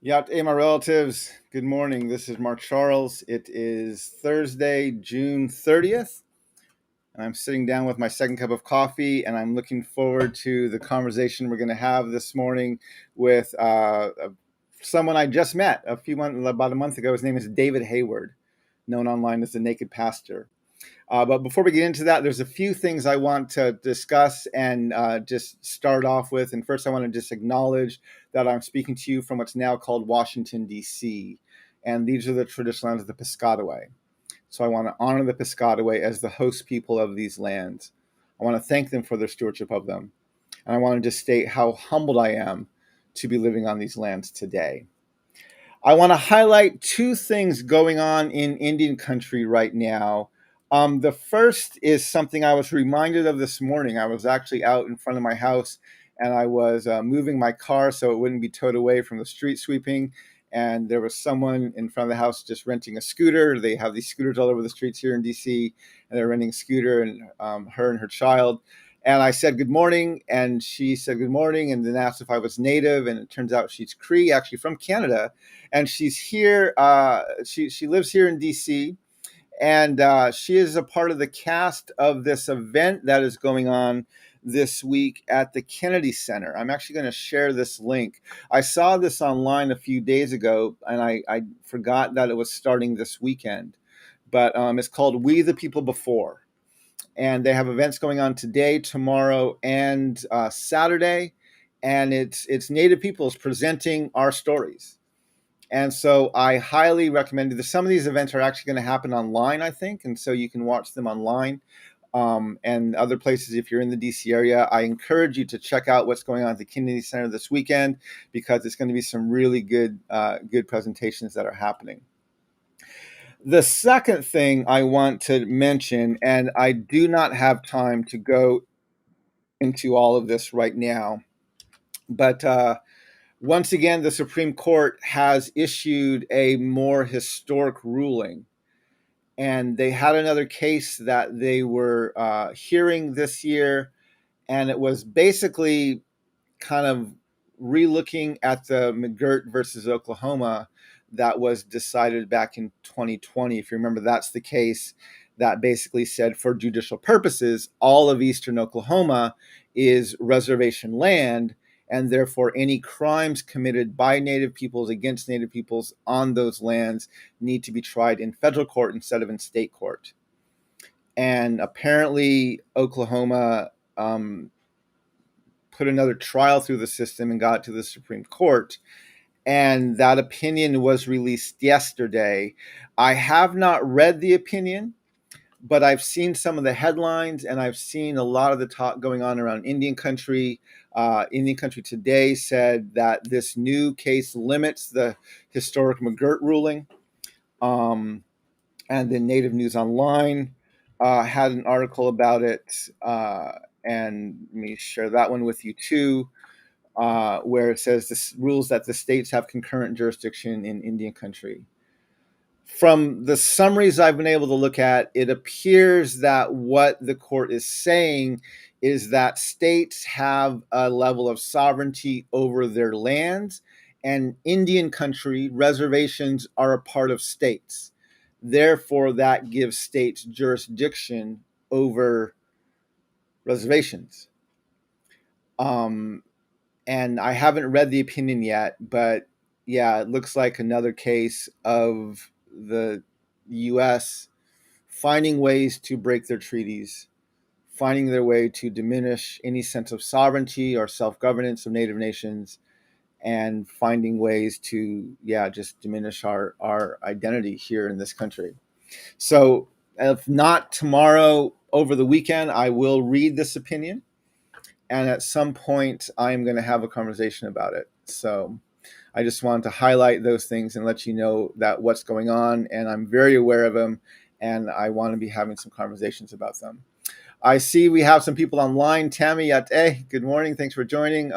Yá'át'ééh, my relatives. Good morning. This is Mark Charles. It is Thursday, June 30th, and I'm sitting down with my second cup of coffee, and I'm looking forward to the conversation we're going to have this morning with someone I just met about a month ago. His name is David Hayward, known online as the Naked Pastor. But before we get into that, there's a few things I want to discuss and just start off with. And first, I want to just acknowledge that I'm speaking to you from what's now called Washington, D.C. And these are the traditional lands of the Piscataway. So I want to honor the Piscataway as the host people of these lands. I want to thank them for their stewardship of them. And I want to just state how humbled I am to be living on these lands today. I want to highlight two things going on in Indian country right now. The first is something I was reminded of this morning. I was actually out in front of my house and I was moving my car so it wouldn't be towed away from the street sweeping. And there was someone in front of the house just renting a scooter. They have these scooters all over the streets here in DC, and they're renting a scooter, and her and her child. And I said, good morning. And she said, good morning. And then asked if I was native. And it turns out she's Cree, actually from Canada. And she's here. She lives here in DC. And she is a part of the cast of this event that is going on this week at the Kennedy Center. I'm actually going to share this link. I saw this online a few days ago, and I forgot that it was starting this weekend. But it's called We the People Before. And they have events going on today, tomorrow, and Saturday. And it's Native peoples presenting our stories. And so I highly recommend it. Some of these events are actually going to happen online, I think, and so you can watch them online. And other places, if you're in the DC area, I encourage you to check out what's going on at the Kennedy Center this weekend, because it's going to be some really good presentations that are happening. The second thing I want to mention, and I do not have time to go into all of this right now, but once again, the Supreme Court has issued a more historic ruling. And they had another case that they were hearing this year, and it was basically kind of relooking at the McGirt versus Oklahoma that was decided back in 2020. If you remember, that's the case that basically said, for judicial purposes, all of eastern Oklahoma is reservation land, and therefore any crimes committed by Native peoples against Native peoples on those lands need to be tried in federal court instead of in state court. And apparently Oklahoma put another trial through the system and got to the Supreme Court. And that opinion was released yesterday. I have not read the opinion, but I've seen some of the headlines, and I've seen a lot of the talk going on around Indian country. Indian Country Today said that this new case limits the historic McGirt ruling. And then Native News Online had an article about it. And let me share that one with you too, where it says this rules that the states have concurrent jurisdiction in Indian country. From the summaries I've been able to look at, it appears that what the court is saying is that states have a level of sovereignty over their lands, and Indian country reservations are a part of states. Therefore, that gives states jurisdiction over reservations. And I haven't read the opinion yet, but yeah, it looks like another case of the U.S. finding ways to break their treaties, finding their way to diminish any sense of sovereignty or self-governance of Native nations, and finding ways to, just diminish our identity here in this country. So if not tomorrow, over the weekend, I will read this opinion. And at some point, I'm going to have a conversation about it. So I just wanted to highlight those things and let you know that what's going on, and I'm very aware of them, and I want to be having some conversations about them. I see we have some people online. Tammy, Yá'át'ééh, good morning. Thanks for joining.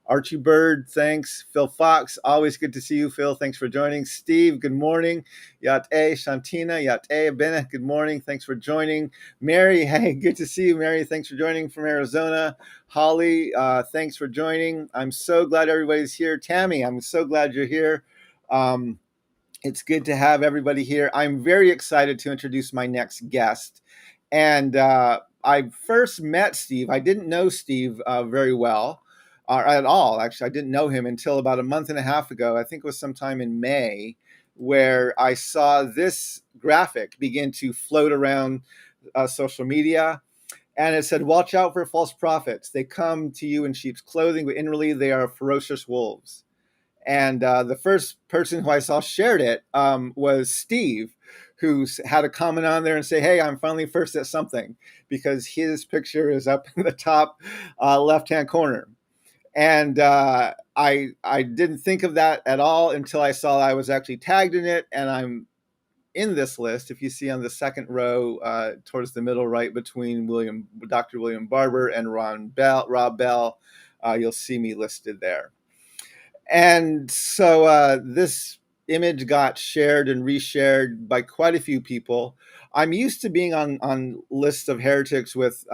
Archie Bird, thanks. Phil Fox, always good to see you, Phil. Thanks for joining. Steve, good morning. Yá'át'ééh, Shantina, Yá'át'ééh, Bennett, good morning. Thanks for joining. Mary, hey, good to see you, Mary. Thanks for joining from Arizona. Holly, thanks for joining. I'm so glad everybody's here. Tammy, I'm so glad you're here. It's good to have everybody here. I'm very excited to introduce my next guest. And I first met Steve. I didn't know Steve very well at all. Actually, I didn't know him until about a month and a half ago. I think it was sometime in May, where I saw this graphic begin to float around social media. And it said, "Watch out for false prophets. They come to you in sheep's clothing, but inwardly they are ferocious wolves." And the first person who I saw shared it was Steve, who had a comment on there and say, "Hey, I'm finally first at something," because his picture is up in the top left-hand corner. And I didn't think of that at all until I saw I was actually tagged in it, and I'm in this list. If you see on the second row towards the middle right between Dr. William Barber and Rob Bell, you'll see me listed there. And so this image got shared and reshared by quite a few people. I'm used to being on lists of heretics with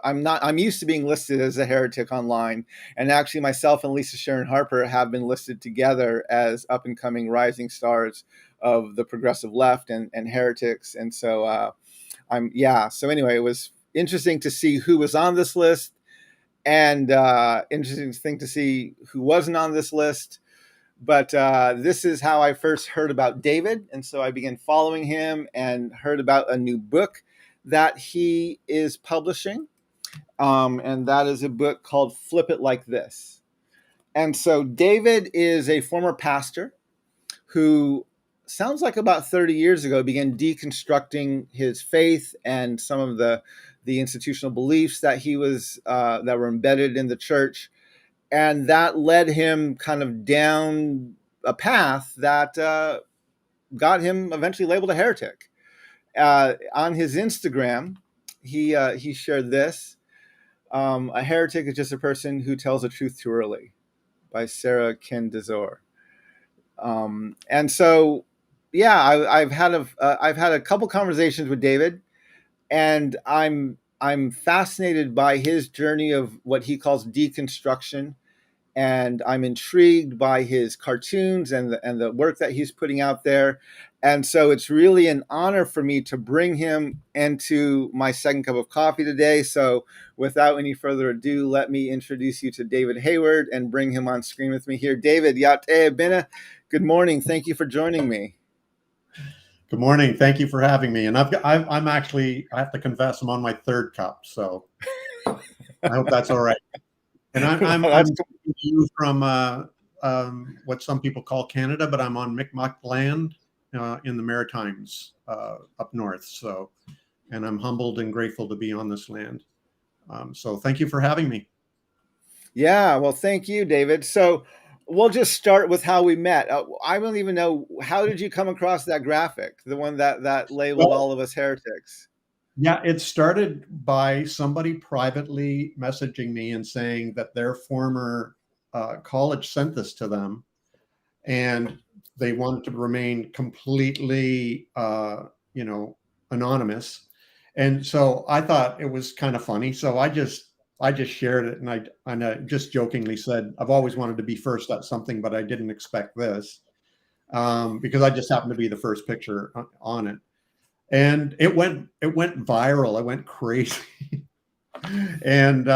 I'm used to being listed as a heretic online, and actually myself and Lisa Sharon Harper have been listed together as up and coming rising stars of the progressive left and heretics. And so so anyway, it was interesting to see who was on this list, and interesting thing to see who wasn't on this list. But this is how I first heard about David. And so I began following him and heard about a new book that he is publishing. And that is a book called Flip It Like This. And so David is a former pastor who sounds like about 30 years ago began deconstructing his faith and some of the institutional beliefs that he was that were embedded in the church, and that led him kind of down a path that got him eventually labeled a heretic. On his Instagram, he shared this: "A heretic is just a person who tells the truth too early," by Sarah Kendazor. And so, yeah, I've had a couple conversations with David, and I'm fascinated by his journey of what he calls deconstruction, and I'm intrigued by his cartoons and the work that he's putting out there. And so it's really an honor for me to bring him into my second cup of coffee today. So without any further ado, let me introduce you to David Hayward and bring him on screen with me here. David, Yá'át'ééh, good morning. Thank you for joining me. Good morning. Thank you for having me. And I'm actually, I have to confess, I'm on my third cup, so I hope that's all right. And I'm you from what some people call Canada, but I'm on Mi'kmaq land in the Maritimes up north. So, and I'm humbled and grateful to be on this land. So thank you for having me. Yeah, well, thank you, David. So we'll just start with how we met. I don't even know, how did you come across that graphic, the one that labeled all of us heretics? Yeah, it started by somebody privately messaging me and saying that their former college sent this to them, and they wanted to remain completely, anonymous. And so I thought it was kind of funny. So I just shared it, and I just jokingly said, "I've always wanted to be first at something, but I didn't expect this," because I just happened to be the first picture on it. And it went viral. It went crazy. And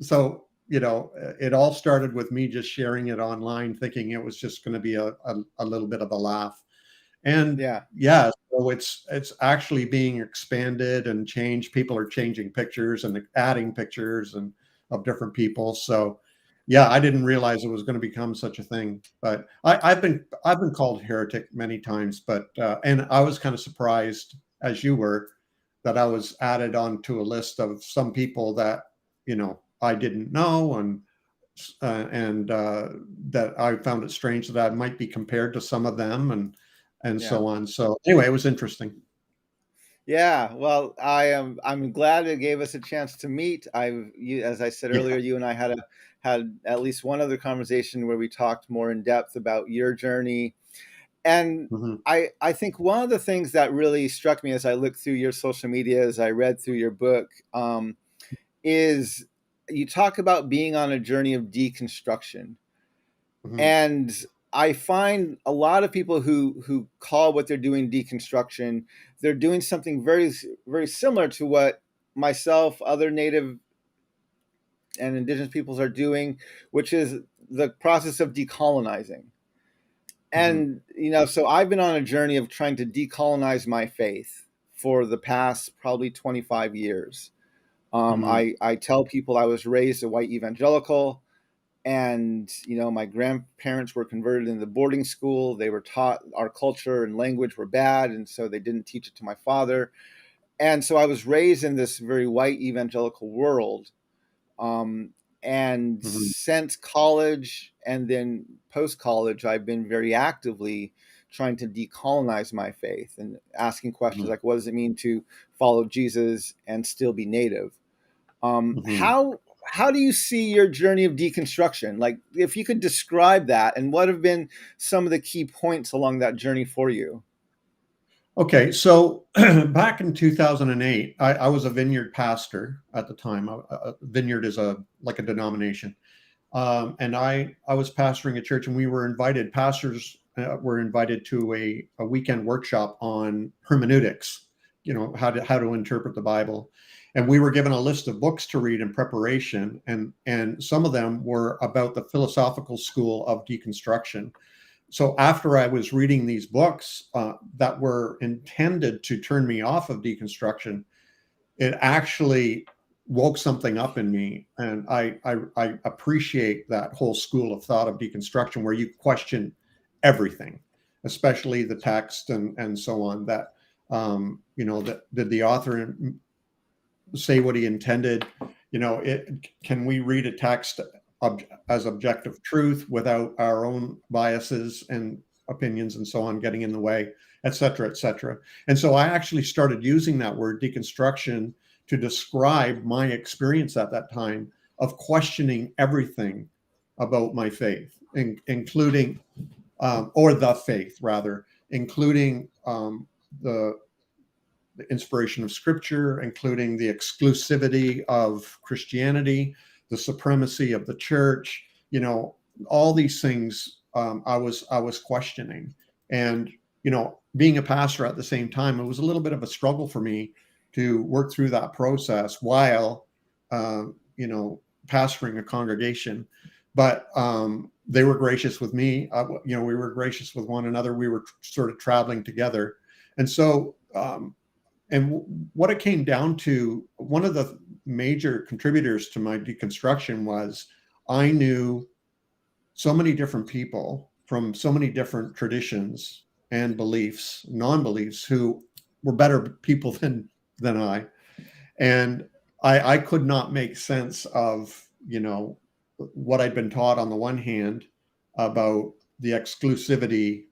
so, it all started with me just sharing it online, thinking it was just going to be a little bit of a laugh. And yeah, so it's actually being expanded and changed. People are changing pictures and adding pictures and of different people. So yeah, I didn't realize it was going to become such a thing. But I've been called heretic many times, but and I was kind of surprised, as you were, that I was added onto a list of some people that I didn't know, and that I found it strange that I might be compared to some of them, and so on. So anyway, it was interesting. Yeah, well, I'm glad it gave us a chance to meet. As I said Yeah. earlier, you and I had at least one other conversation where we talked more in depth about your journey. And Hmm. I think one of the things that really struck me as I looked through your social media, as I read through your book, is you talk about being on a journey of deconstruction. Hmm. And I find a lot of people who call what they're doing deconstruction, they're doing something very similar to what myself, other Native and Indigenous peoples are doing, which is the process of decolonizing. Hmm. And so I've been on a journey of trying to decolonize my faith for the past probably 25 years. Hmm. I tell people I was raised a white evangelical, and my grandparents were converted in the boarding school. They were taught our culture and language were bad, and so they didn't teach it to my father. And so I was raised in this very white evangelical world. um, and Hmm. since college and then post college, I've been very actively trying to decolonize my faith and asking questions Hmm. like, what does it mean to follow Jesus and still be Native? Hmm. How do you see your journey of deconstruction? Like, if you could describe that, and what have been some of the key points along that journey for you? Okay, so back in 2008, I was a vineyard pastor at the time. Vineyard is like a denomination, and I was pastoring a church, and we were invited. Pastors were invited to a weekend workshop on hermeneutics, how to interpret the Bible, and we were given a list of books to read in preparation, and some of them were about the philosophical school of deconstruction. So after I was reading these books that were intended to turn me off of deconstruction, it actually woke something up in me, and I appreciate that whole school of thought of deconstruction where you question everything, especially the text and so on. That that did the author say what he intended? Can we read a text as objective truth without our own biases and opinions and so on getting in the way, et cetera, et cetera. And so I actually started using that word deconstruction to describe my experience at that time of questioning everything about my faith, including, or the faith rather, including the inspiration of scripture, including the exclusivity of Christianity, the supremacy of the church, all these things. I was questioning, and being a pastor at the same time, it was a little bit of a struggle for me to work through that process while uh, you know pastoring a congregation. But they were gracious with me. We were gracious with one another. We were sort of traveling together, and so what it came down to, one of the major contributors to my deconstruction was I knew so many different people from so many different traditions and beliefs, non-beliefs, who were better people than I. And I could not make sense of, what I'd been taught on the one hand about the exclusivity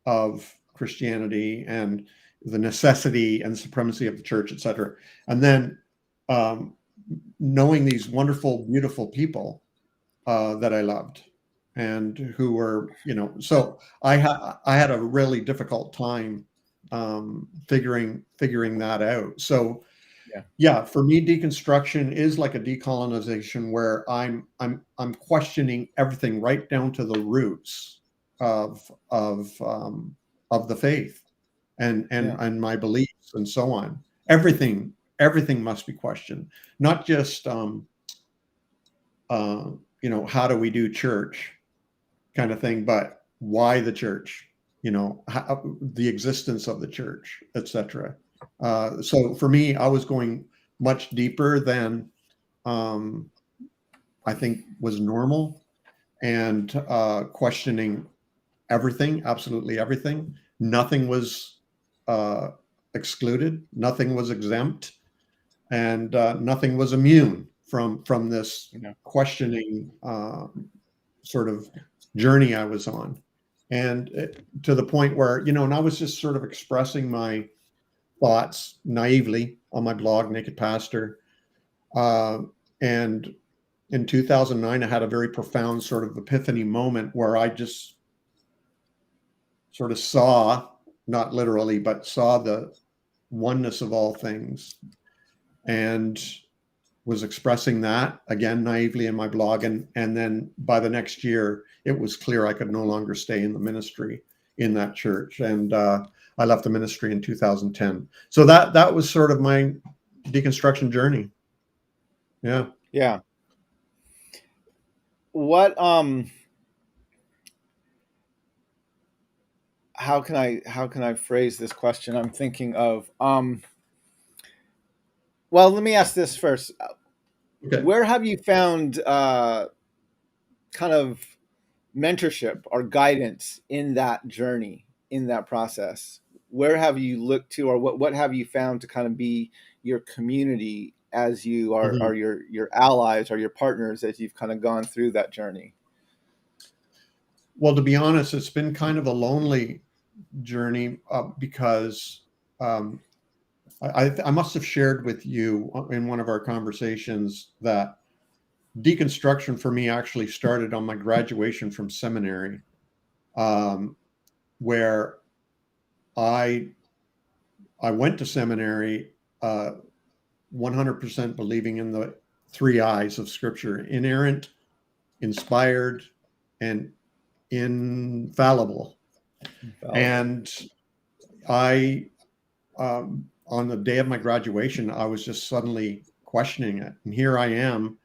of Christianity and the necessity and supremacy of the church, et cetera. And then um, knowing these wonderful, beautiful people that I loved and who were, so I had a really difficult time figuring that out. So Yeah. yeah, for me, deconstruction is like a decolonization where I'm questioning everything right down to the roots of of the faith and Yeah. and my beliefs and so on. Everything must be questioned, not just how do we do church kind of thing, but why the church, the existence of the church, etc. So for me, I was going much deeper than um, I think was normal, and questioning everything, absolutely everything. Nothing was uh, excluded, nothing was exempt, and nothing was immune from this Yeah. questioning sort of journey I was on. And to the point where, and I was just sort of expressing my thoughts naively on my blog, Naked Pastor. And in 2009, I had a very profound sort of epiphany moment where I just sort of saw, not literally, but saw the oneness of all things, and was expressing that again naively in my blog. And then by the next year, it was clear I could no longer stay in the ministry in that church. And I left the ministry in 2010. So that was sort of my deconstruction journey. Yeah. Yeah. What how can I phrase this question? I'm thinking of well, let me ask this first. Okay. Where have you found kind of mentorship or guidance in that journey, in that process? Where have you looked to, or what have you found to kind of be your community as you are, Mhm. are your allies or your partners as you've kind of gone through that journey? Well, to be honest, it's been kind of a lonely journey because I must have shared with you in one of our conversations that deconstruction for me actually started on my graduation from seminary, where I went to seminary 100% believing in the three I's of Scripture: inerrant, inspired, and infallible. And I, on the day of my graduation, I was just suddenly questioning it. And here I am,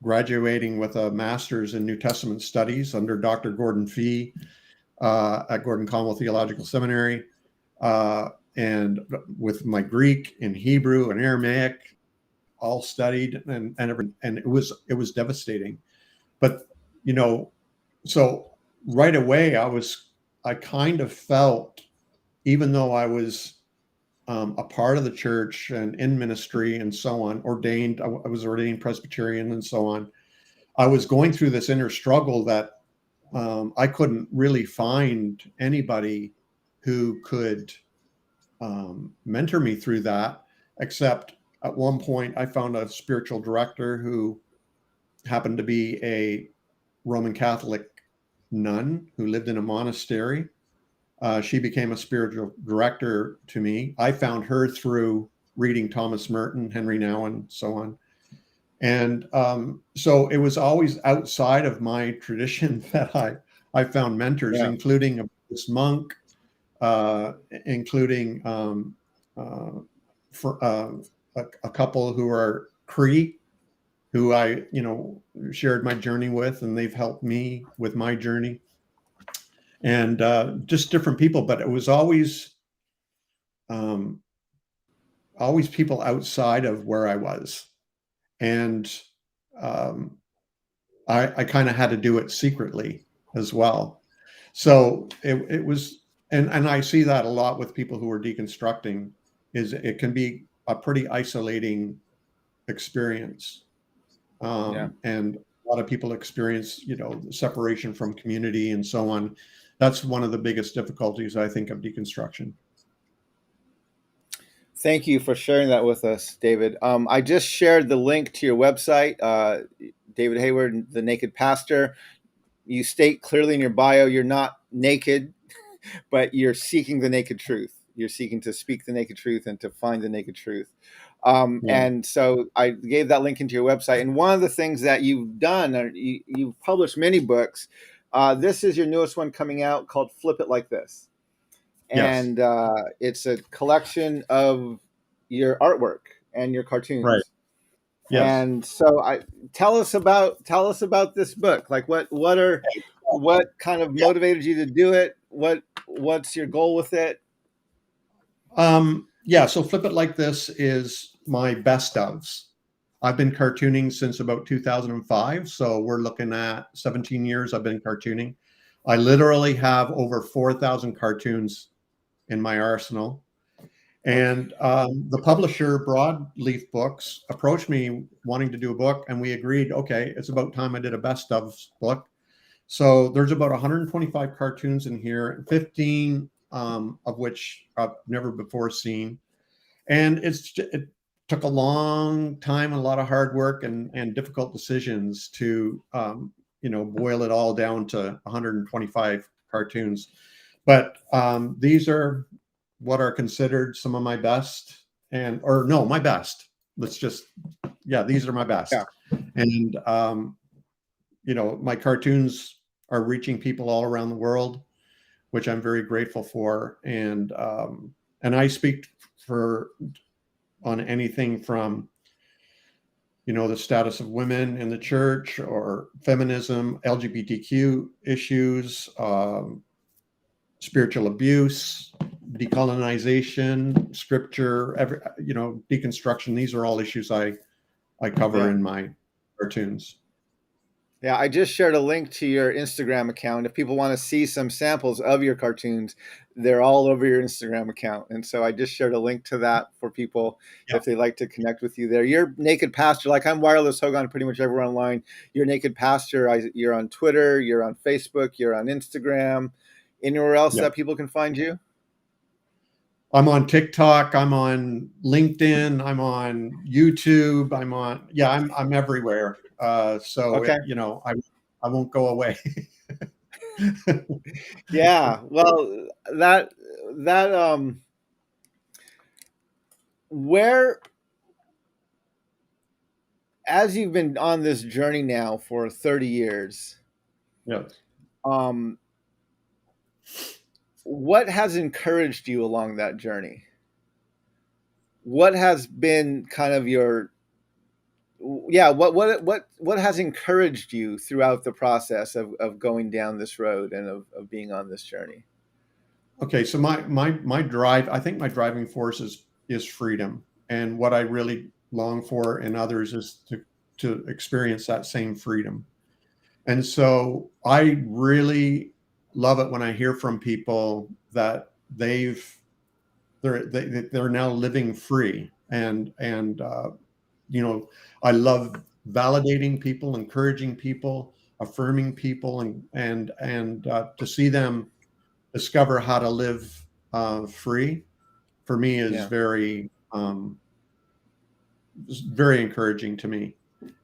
graduating with a master's in New Testament studies under Dr. Gordon Fee at Gordon Conwell Theological Seminary, and with my Greek and Hebrew and Aramaic all studied, and it was devastating. But so right away I kind of felt, even though I was a part of the church and in ministry and so on, ordained, I was ordained Presbyterian and so on, I was going through this inner struggle that I couldn't really find anybody who could mentor me through that, except at one point I found a spiritual director who happened to be a Roman Catholic nun who lived in a monastery. She became a spiritual director to me. I found her through reading Thomas Merton, Henry Nouwen, so on. And so it was always outside of my tradition that I found mentors, Yeah. including a Buddhist monk, including for, a couple who are Cree, who I shared my journey with, and they've helped me with my journey, and just different people. But it was always people outside of where I was, and I kind of had to do it secretly as well. So it was, and I see that a lot with people who are deconstructing, is it can be a pretty isolating experience. Yeah. And a lot of people experience, separation from community and so on. That's one of the biggest difficulties, I think, of deconstruction. Thank you for sharing that with us, David. I just shared the link to your website, David Hayward, the Naked Pastor. You state clearly in your bio you're not naked, but you're seeking the naked truth. You're seeking to speak the naked truth and to find the naked truth. Yeah. And so I gave that link into your website. And one of the things that you've done, you've published many books. This is your newest one coming out, called Flip It Like This. Yes. And it's a collection of your artwork and your cartoons. Right. Yes. And so tell us about this book. Like what kind of motivated you to do it? What's your goal with it? Yeah. So Flip It Like This is my best ofs. I've been cartooning since about 2005. So we're looking at 17 years I've been cartooning. I literally have over 4,000 cartoons in my arsenal. And the publisher, Broadleaf Books, approached me wanting to do a book, and we agreed, okay, it's about time I did a best of book. So there's about 125 cartoons in here, 15 of which I've never before seen. And it took a long time and a lot of hard work and difficult decisions to, boil it all down to 125 cartoons. But these are what are considered some of my best, my best. These are my best. Yeah. And, my cartoons are reaching people all around the world, which I'm very grateful for. And I speak on anything from, the status of women in the church or feminism, LGBTQ issues, spiritual abuse, decolonization, scripture, deconstruction. These are all issues I cover in my cartoons. Yeah, I just shared a link to your Instagram account. If people want to see some samples of your cartoons, they're all over your Instagram account. And so I just shared a link to that for people if they'd like to connect with you there. You're Naked Pastor. Like, I'm Wireless Hogan, pretty much everywhere online. You're Naked Pastor. You're on Twitter. You're on Facebook. You're on Instagram. Anywhere else that people can find you? I'm on TikTok. I'm on LinkedIn. I'm on YouTube. I'm everywhere. Okay. I won't go away. Yeah. Well, where, as you've been on this journey now for 30 years, what has encouraged you along that journey? What has been kind of what has encouraged you throughout the process of going down this road and of being on this journey? Okay, so my drive, I think my driving force is freedom, and what I really long for in others is to experience that same freedom. And so I really love it when I hear from people that they're now living free, and I love validating people, encouraging people, affirming people, and to see them discover how to live free, for me is very encouraging to me,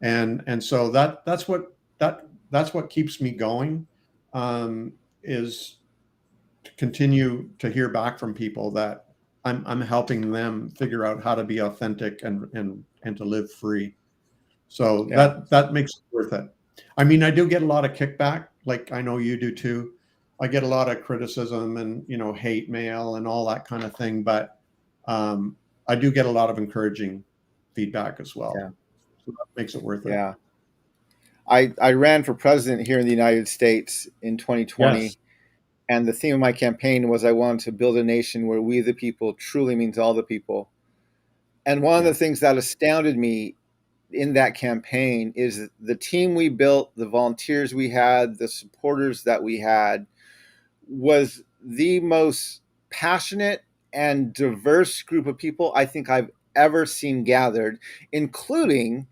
and so that's what keeps me going, is to continue to hear back from people that I'm helping them figure out how to be authentic and to live free. So that makes it worth it. I mean, I do get a lot of kickback, like I know you do too. I get a lot of criticism and, hate mail and all that kind of thing, but I do get a lot of encouraging feedback as well. Yeah. So that makes it worth it. Yeah. I ran for president here in the United States in 2020. Yes. And the theme of my campaign was I wanted to build a nation where we the people truly means all the people. And one of the things that astounded me in that campaign is the team we built, the volunteers we had, the supporters that we had, was the most passionate and diverse group of people I think I've ever seen gathered, including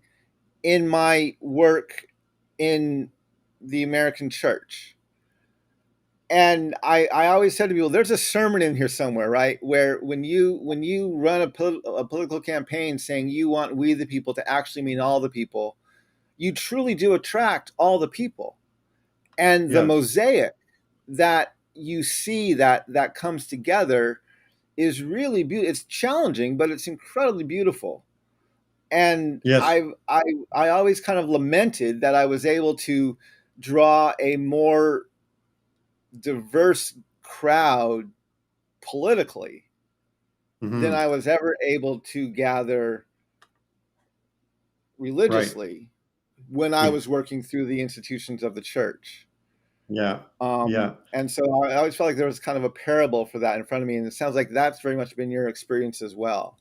in my work in the American church. And I always said to people, there's a sermon in here somewhere, right? Where when you run a political campaign saying you want we the people to actually mean all the people, you truly do attract all the people. And the mosaic that you see that comes together is really beautiful. It's challenging, but it's incredibly beautiful. And I always kind of lamented that I was able to draw a more diverse crowd politically than I was ever able to gather religiously when I was working through the institutions of the church. And so I always felt like there was kind of a parable for that in front of me. And it sounds like that's very much been your experience as well.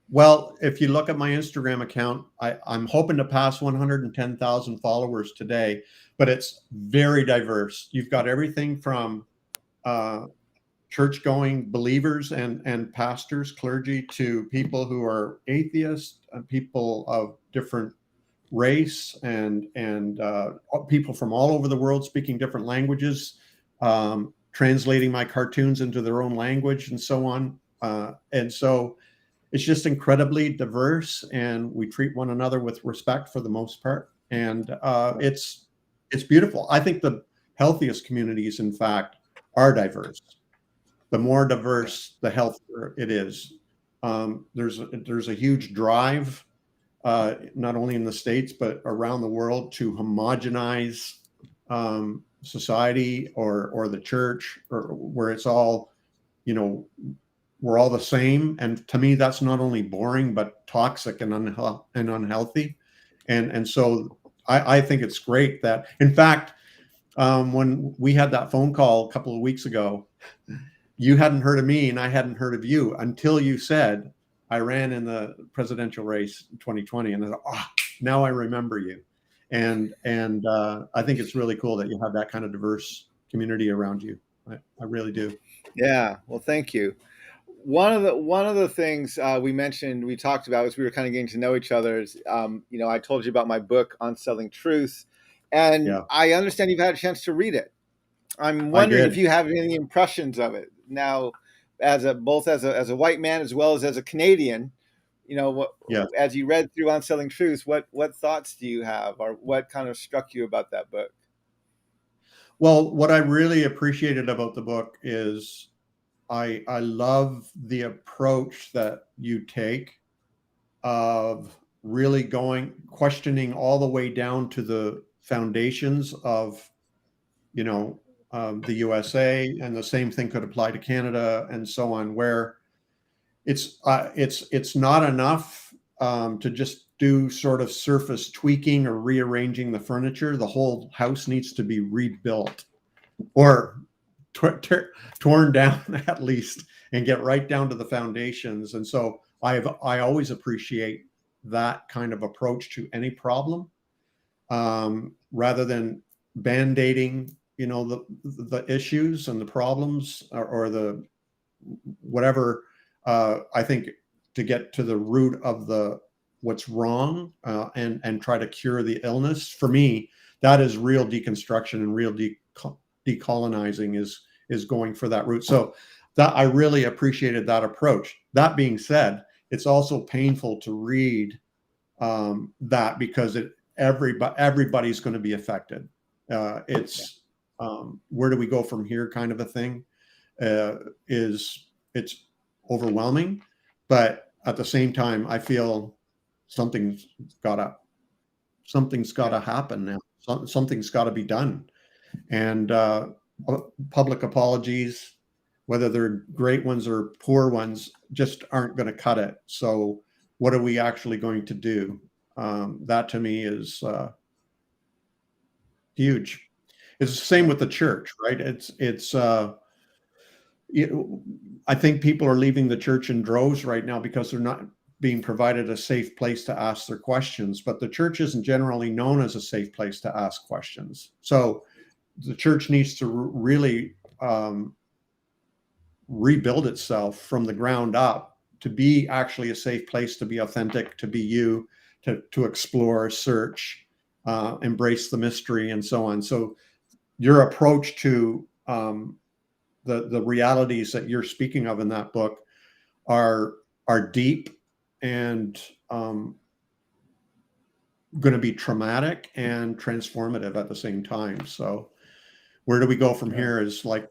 Well, if you look at my Instagram account, I'm hoping to pass 110,000 followers today, but it's very diverse. You've got everything from church-going believers and pastors, clergy, to people who are atheists, and people of different race, and people from all over the world speaking different languages, translating my cartoons into their own language and so on. And so it's just incredibly diverse, and we treat one another with respect for the most part. And it's beautiful. I think the healthiest communities, in fact, are diverse. The more diverse, the healthier it is. There's a huge drive, not only in the States, but around the world, to homogenize society or the church, or where it's all, we're all the same. And to me, that's not only boring, but toxic and unhealthy. And so I think it's great that, in fact, when we had that phone call a couple of weeks ago, you hadn't heard of me and I hadn't heard of you until you said, I ran in the presidential race in 2020. And I thought, now I remember you. And I think it's really cool that you have that kind of diverse community around you. I really do. Yeah. Well, thank you. One of the things we talked about as we were kind of getting to know each other is, I told you about my book on selling truth, and Yeah. I understand you've had a chance to read it. I'm wondering if you have any impressions of it now, both as a white man as well as a Canadian. As you read through on selling truth, what thoughts do you have, or what kind of struck you about that book? Well, what I really appreciated about the book is I love the approach that you take of really questioning all the way down to the foundations of, the USA, and the same thing could apply to Canada and so on, where it's not enough to just do sort of surface tweaking or rearranging the furniture. The whole house needs to be rebuilt, or torn down at least, and get right down to the foundations. And so I always appreciate that kind of approach to any problem, rather than band-aiding, the issues and the problems, or the whatever. I think to get to the root of what's wrong, and try to cure the illness. For me, that is real deconstruction, and real decolonizing is going for that root. So that I really appreciated that approach. That being said, it's also painful to read that, because everybody's going to be affected. It's where do we go from here kind of a thing. It's overwhelming, but at the same time, I feel something's got to happen now. Something's got to be done. And public apologies, whether they're great ones or poor ones, just aren't going to cut it. So what are we actually going to do? That to me is huge. It's the same with the church, right? I think people are leaving the church in droves right now because they're not being provided a safe place to ask their questions. But the church isn't generally known as a safe place to ask questions. So the church needs to really rebuild itself from the ground up to be actually a safe place, to be authentic, to be you, to explore, search, embrace the mystery, and so on. So your approach to the realities that you're speaking of in that book are deep and going to be traumatic and transformative at the same time. So where do we go from here is like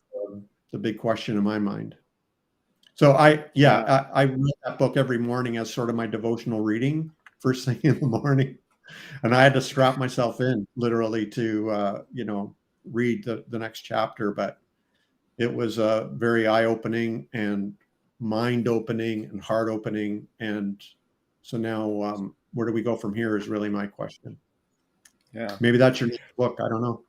the big question in my mind. So I read that book every morning as sort of my devotional reading, first thing in the morning. And I had to strap myself in literally to, read the next chapter. But it was very eye-opening and mind-opening and heart-opening. And so now where do we go from here is really my question. Yeah. Maybe that's your next book. I don't know.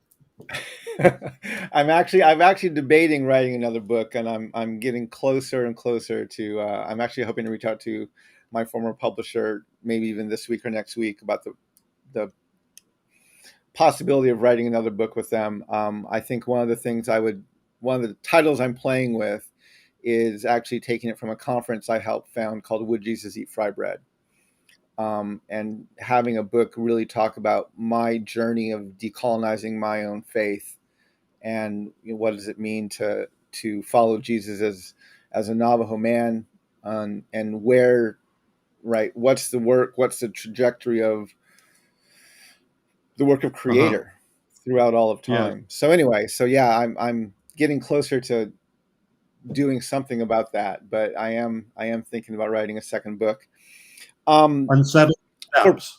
I'm actually debating writing another book, and I'm getting closer and closer to. I'm actually hoping to reach out to my former publisher, maybe even this week or next week, about the possibility of writing another book with them. I think one of the titles I'm playing with is actually taking it from a conference I helped found called Would Jesus Eat Fry Bread? And having a book really talk about my journey of decolonizing my own faith, and what does it mean to follow Jesus as a Navajo man, and where, right? What's the work? What's the trajectory of the work of Uh-huh. Creator throughout all of Yes. time? So anyway, so yeah, I'm getting closer to doing something about that, but I am thinking about writing a second book. Unsettled For steps.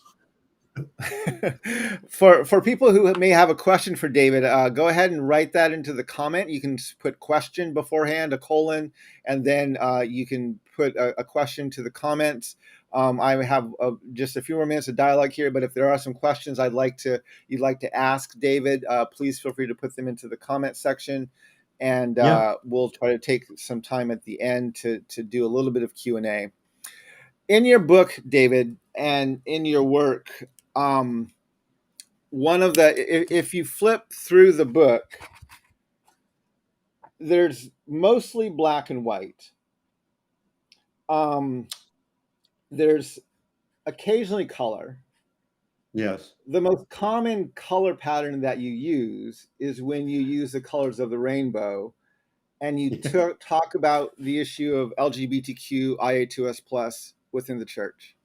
for people who may have a question for David, go ahead and write that into the comment. You can put question beforehand, a colon, and then you can put a question to the comments. I have just a few more minutes of dialogue here, but if there are some questions you'd like to ask David, please feel free to put them into the comment section, and Yeah. we'll try to take some time at the end to do a little bit of Q&A. In your book, David, and in your work, one of the, if you flip through the book, there's mostly black and white. There's occasionally color. Yes. The most common color pattern that you use is when you use the colors of the rainbow, and you talk about the issue of LGBTQ IA2S plus within the church.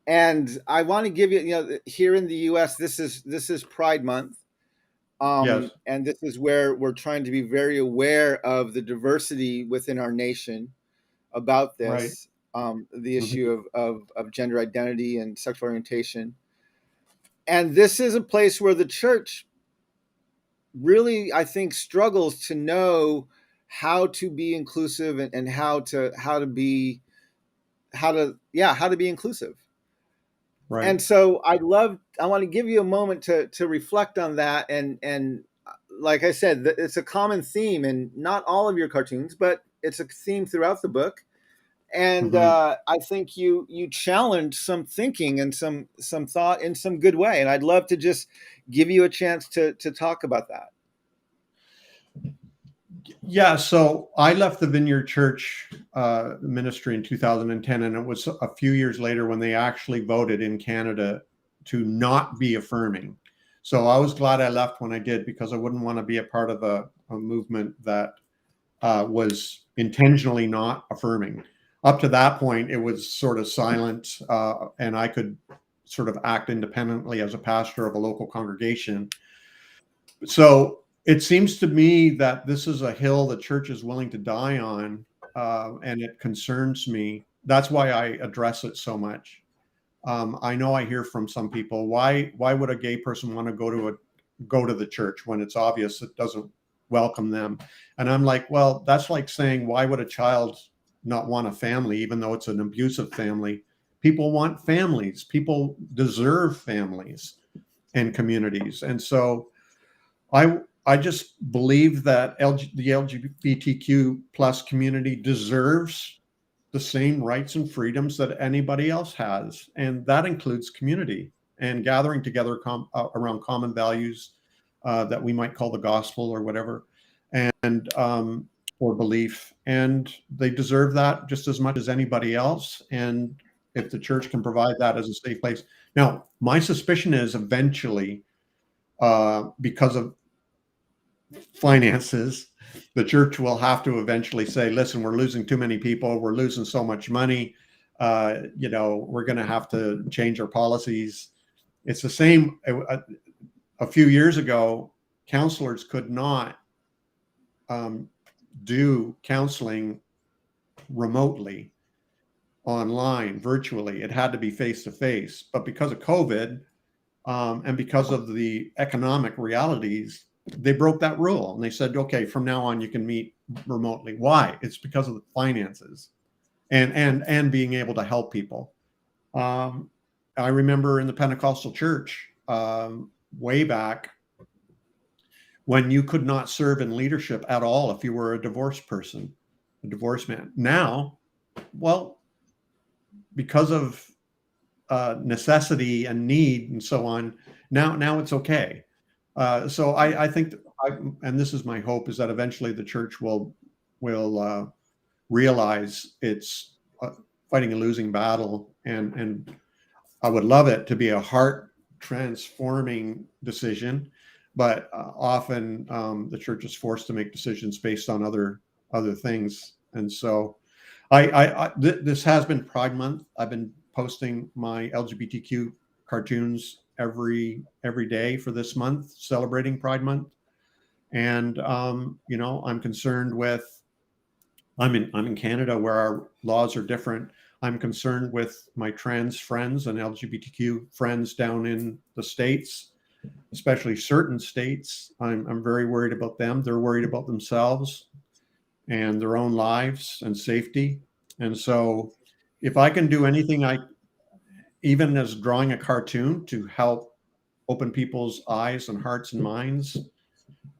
And I want to give you, here in the U.S., this is Pride Month. Yes. And this is where we're trying to be very aware of the diversity within our nation about Right. this, the Mhm. issue of gender identity and sexual orientation. And this is a place where the church really, I think, struggles to know how to be inclusive, and how to be inclusive. Right. And so I want to give you a moment to reflect on that, and like I said, it's a common theme in not all of your cartoons, but it's a theme throughout the book. And Mhm. I think you challenge some thinking and some thought in some good way, and I'd love to just give you a chance to talk about that. Yeah, so I left the Vineyard Church ministry in 2010, and it was a few years later when they actually voted in Canada to not be affirming. So I was glad I left when I did, because I wouldn't want to be a part of a movement that was intentionally not affirming. Up to that point, it was sort of silent, and I could sort of act independently as a pastor of a local congregation. So it seems to me that this is a hill the church is willing to die on, and it concerns me. That's why I address it so much. I know I hear from some people, why would a gay person want to go to the church when it's obvious it doesn't welcome them? And I'm like, well, that's like saying, why would a child not want a family, even though it's an abusive family? People want families. People deserve families and communities. And so I just believe that the LGBTQ plus community deserves the same rights and freedoms that anybody else has, and that includes community and gathering together around common values that we might call the gospel or whatever, and or belief. And they deserve that just as much as anybody else. And if the church can provide that as a safe place. Now, my suspicion is eventually, because of finances, the church will have to eventually say, listen, we're losing too many people, we're losing so much money, we're going to have to change our policies. It's the same. A few years ago, counselors could not do counseling remotely, online, virtually. It had to be face to face. But because of COVID, and because of the economic realities, they broke that rule, and they said, okay, from now on you can meet remotely. Why? It's because of the finances and being able to help people. Um, I remember in the Pentecostal church, way back, when you could not serve in leadership at all if you were a divorced person, a divorced man. Now, well, because of necessity and need and so on, now it's okay. So I think, and this is my hope, is that eventually the church will realize it's fighting a losing battle, and I would love it to be a heart transforming decision, but often the church is forced to make decisions based on other things. And so this has been Pride Month. I've been posting my LGBTQ cartoons every day for this month, celebrating Pride Month. And I'm concerned with. I'm in Canada, where our laws are different. I'm concerned with my trans friends and LGBTQ friends down in the States, especially certain states. I'm very worried about them. They're worried about themselves and their own lives and safety. And so if I can do anything, even as drawing a cartoon to help open people's eyes and hearts and minds,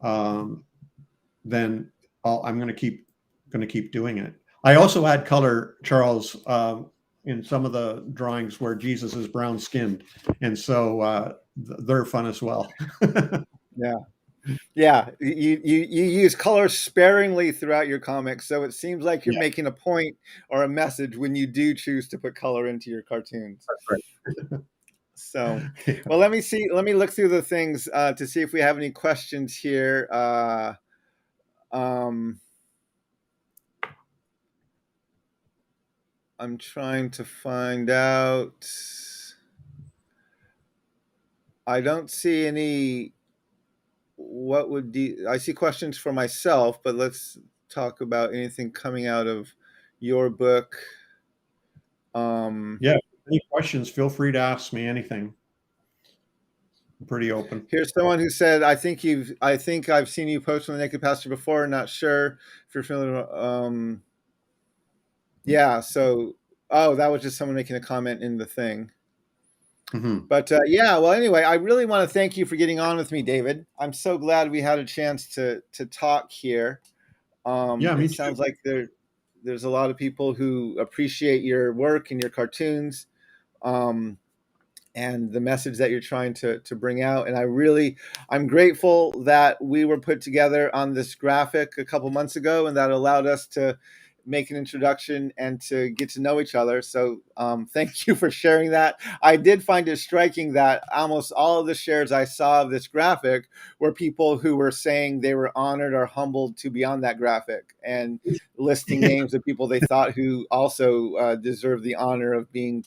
then I'm going to keep doing it. I also add color, Charles, in some of the drawings where Jesus is brown skinned. And so they're fun as well. Yeah. Yeah, you use color sparingly throughout your comics, so it seems like you're making a point or a message when you do choose to put color into your cartoons. That's right. So, well, let me look through the things to see if we have any questions here. I'm trying to find out. I don't see any. I see questions for myself, but let's talk about anything coming out of your book. Yeah, any questions, feel free to ask me anything. I'm pretty open. Here's someone who said, I think I've seen you post on the Naked Pastor before. Not sure if you're familiar. Yeah. So, that was just someone making a comment in the thing. Mm-hmm. But yeah, well, anyway, I really want to thank you for getting on with me, David. I'm so glad we had a chance to talk here. Yeah, me It too. sounds like there's a lot of people who appreciate your work and your cartoons, and the message that you're trying to bring out. And I'm grateful that we were put together on this graphic a couple months ago, and that allowed us to make an introduction and to get to know each other. So thank you for sharing that. I did find it striking that almost all of the shares I saw of this graphic were people who were saying they were honored or humbled to be on that graphic, and listing names of people they thought who also deserve the honor of being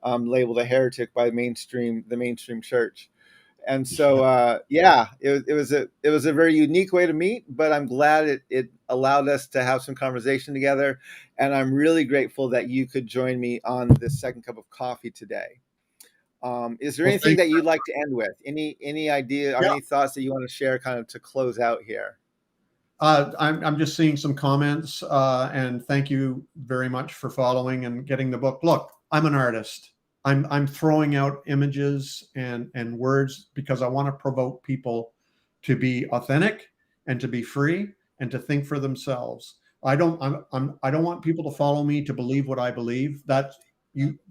labeled a heretic by the mainstream church. And so, it was a very unique way to meet, but I'm glad it allowed us to have some conversation together. And I'm really grateful that you could join me on this second cup of coffee today. Is there anything that you'd like to end with? Any idea or any thoughts that you want to share kind of to close out here? I'm just seeing some comments, and thank you very much for following and getting the book. Look, I'm an artist. I'm throwing out images and words because I want to provoke people to be authentic and to be free and to think for themselves. I don't want people to follow me to believe what I believe.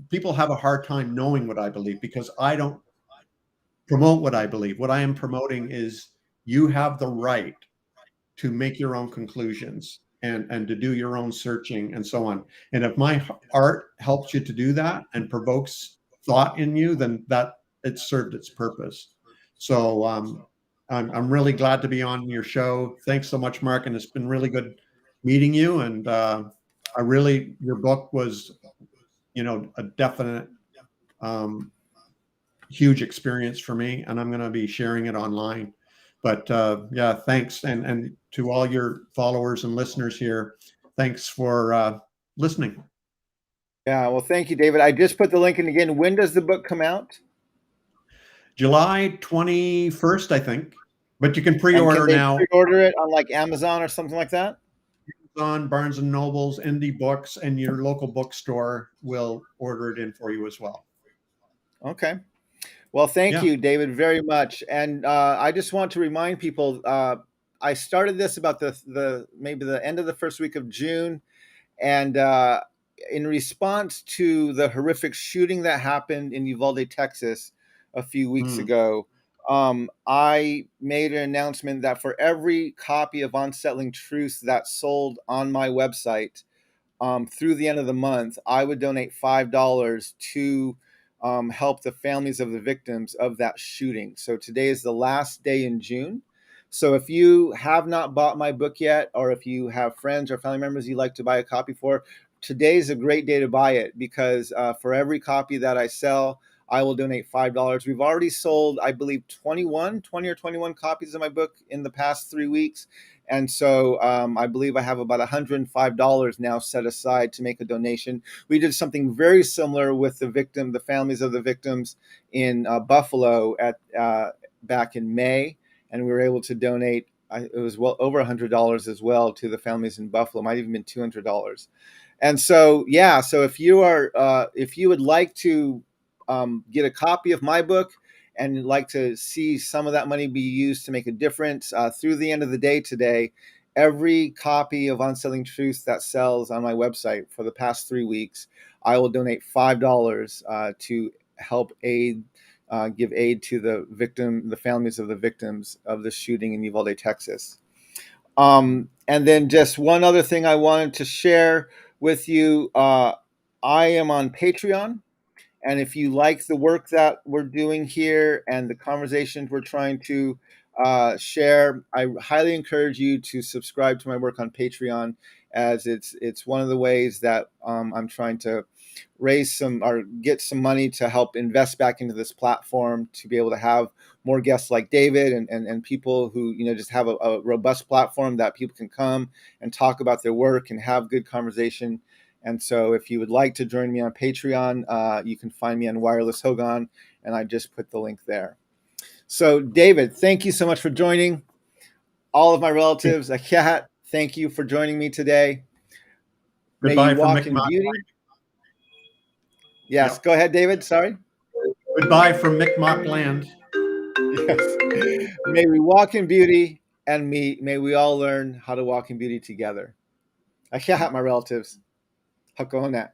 People have a hard time knowing what I believe because I don't promote what I believe. What I am promoting is you have the right to make your own conclusions and to do your own searching and so on. And if my art helps you to do that and provokes thought in you, then that it served its purpose. So I'm really glad to be on your show. Thanks so much, Mark. And it's been really good meeting you. And your book was, a definite huge experience for me. And I'm going to be sharing it online. But thanks. And to all your followers and listeners here, thanks for listening. Yeah, well, thank you, David. I just put the link in again. When does the book come out? July 21st, I think. But you can pre-order now. Pre-order it on like Amazon or something like that? Amazon, Barnes and Nobles, Indie Books, and your local bookstore will order it in for you as well. Okay. Well, thank you, David, very much. And I just want to remind people, I started this about maybe the end of the first week of June. And in response to the horrific shooting that happened in Uvalde, Texas, a few weeks ago, I made an announcement that for every copy of Unsettling Truths that's sold on my website through the end of the month, I would donate $5 to help the families of the victims of that shooting. So today is the last day in June. So if you have not bought my book yet, or if you have friends or family members you'd like to buy a copy for, today's a great day to buy it, because for every copy that I sell, I will donate $5. We've already sold, I believe, 20 or 21 copies of my book in the past 3 weeks. And so I believe I have about $105 now set aside to make a donation. We did something very similar with the families of the victims in Buffalo back in May, and we were able to donate. It was well over $100 as well to the families in Buffalo. It might even been $200. And so, yeah. So if you would like to get a copy of my book and like to see some of that money be used to make a difference through the end of the day today, every copy of Unselling Truths that sells on my website for the past 3 weeks, I will donate $5 to help give aid to the families of the victims of the shooting in Uvalde, Texas. And then just one other thing I wanted to share with you. I am on Patreon. And if you like the work that we're doing here and the conversations we're trying to share, I highly encourage you to subscribe to my work on Patreon, as it's one of the ways that I'm trying to raise some or get some money to help invest back into this platform, to be able to have more guests like David and people who just have a robust platform that people can come and talk about their work and have good conversation. And so if you would like to join me on Patreon, you can find me on Wireless Hogan, and I just put the link there. So David, thank you so much for joining. All of my relatives, Yá'át'ééh, thank you for joining me today. Goodbye. May you walk from in beauty. Yes, Yep. Go ahead, David. Sorry. Goodbye from Mi'kmaq land. Yes. May we walk in beauty, and may we all learn how to walk in beauty together. Yá'át'ééh, my relatives. Hakonat.